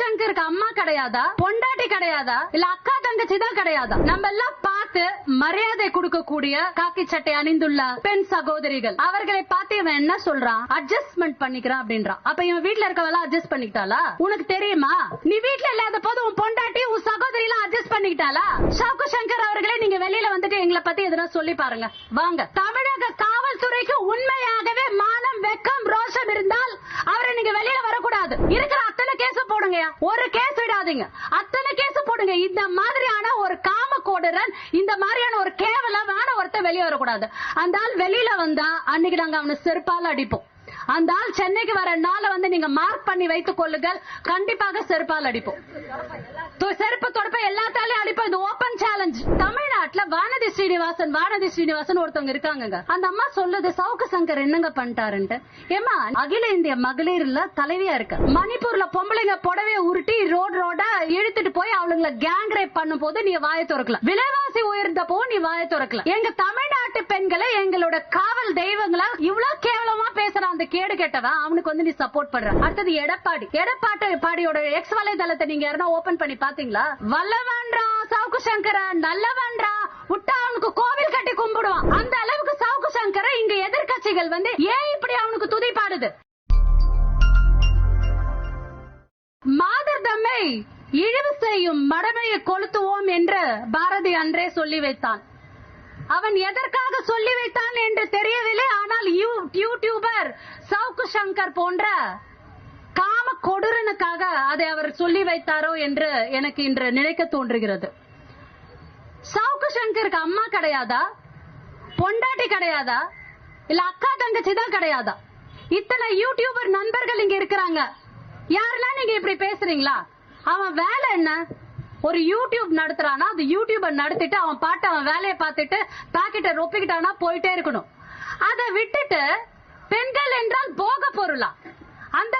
சங்கருக்கு அம்மா கிடையாதா, பொண்டாட்டி கிடையாதா, இல்ல அக்கா தங்கச்சி தான் கிடையாதா? நம்ம எல்லாம் பார்த்து மரியாதை கொடுக்கக்கூடிய காக்கி சட்டை அணிந்துள்ள பெண் சகோதரிகள், அவர்களை பார்த்து இவன் என்ன சொல்றான்? அட்ஜஸ்ட்மெண்ட் பண்ணிக்கிறான் அப்படின்றான். அப்ப இவன் வீட்டுல இருக்கவெல்லாம் அட்ஜஸ்ட் பண்ணிக்கிட்டாளா? உனக்கு தெரியுமா? நீ வீட்டுல இல்லாத போது உன் பொண்டாட்டி உன் சகோதரி எல்லாம் அட்ஜஸ்ட் பண்ணிக்கிட்டாளா? சவுக்கு சங்கர் அவர்களே, நீங்க வெளியில வந்துட்டு எங்களை பத்தி எதனா சொல்லி பாருங்க வாங்க. தமிழக காவல்துறைக்கு உண்மையாகவே மானம், வெக்கம், ரோஷம் இருந்தால் அவரை நீங்க வெளியில வரக்கூடாது. இருக்கிற அத்தனை கேஸ் போடுங்க, ஒரு கேஸ் விடாதீங்க, அத்தனை கேஸ் போடுங்க. இந்த மாதிரியான ஒரு காம கோடுரன், இந்த மாதிரியான ஒரு கேவலமான ஒருத்தர் வெளியே வரக்கூடாது. அந்த ஆள் வெளியில வந்தா அன்னைக்கு நாங்க அவனை செருப்பால அடிப்போம். அந்த ஆள் சென்னைக்கு வர நாள வந்து நீங்க மார்க் பண்ணி வைத்துக் கொள்ளுங்கள். கண்டிப்பாக செருப்பால் அடிப்போம். செருப்பு தொடப்ப எல்லாத்தாலையும் அடிப்போம். இது ஓபன் சேலஞ்ச். தமிழ்நாட்டுல வானதி ஸ்ரீனிவாசன் ஒருத்தவங்க இருக்காங்க. அந்த அம்மா சொல்லுது, சவுக்கு சங்கர் என்னங்க பண்ணிட்டாருன்ட்டு. ஏமா, அகில இந்திய மகளிர்ல தலைவியா இருக்க. மணிப்பூர்ல பொம்பளைங்க புடவைய உருட்டி ரோடா இழுத்துட்டு போய் அவளுங்களை கேங் ரேப் பண்ணும் போது நீ வாய திறக்கல. விலைவாசி உயர்ந்த போ நீ வாய திறக்கல. எங்க தமிழ்நாட்டு பெண்களை எங்களோட காவல் தெய்வங்களா இவ்வளவு கேவலமா பேசுற அந்த கேடு கெட்டவன், அவனுக்கு வந்து நீ சப்போர்ட் பண்ற. அடுத்தது எடப்பாடியோட எக்ஸ் வலைதளத்தை நீங்க யாரா ஓபன் பண்ணி பாத்தீங்களா? வல்லவன்றா சவுக்கு சங்கர, நல்லவன்றா விட்டா அவனுக்கு கோவில் கட்டி கும்பிடுவான். அந்த அளவுக்கு சவுக்கு சங்கர இங்க எதிர்கட்சிகள் வந்து ஏன் இப்படி அவனுக்கு துதிப்பாடுது? மாதர் தம்மை இழிவு செய்யும் மடமையை கொளுத்துவோம் என்று பாரதி அன்றே சொல்லி வைத்தான். அவன் எதற்காக சொல்லி வைத்தான் என்று தெரியவில்லை. ஆனால் யூடியூபர் சவுக்கு சங்கர் போன்ற காம கொடூரனுக்காக அதை அவர் சொல்லி வைத்தாரோ என்று எனக்கு இன்று நினைக்க தோன்றுகிறது. சவுக்கு சங்கருக்கு அம்மா கிடையாதா, பொண்டாட்டி கிடையாதா, இல்ல அக்கா தங்கச்சி தான் கிடையாதா? இத்தனை யூடியூபர் நண்பர்கள் இங்க இருக்கிறாங்க. யாரெல்லாம் நீங்க இப்படி பேசுறீங்களா? அவன் வேலை என்ன? ஒரு யூடியூப் நடத்துறானா, அது யூடியூபர் நடத்திட்டு அவன் பாட்டு அவன் வேலையை பார்த்துட்டு பாக்கெட்டை ரொப்பிக்கிட்டானா போயிட்டே இருக்கணும். அதை விட்டுட்டு பெண்கள் என்றால் போக பொருளா, அந்த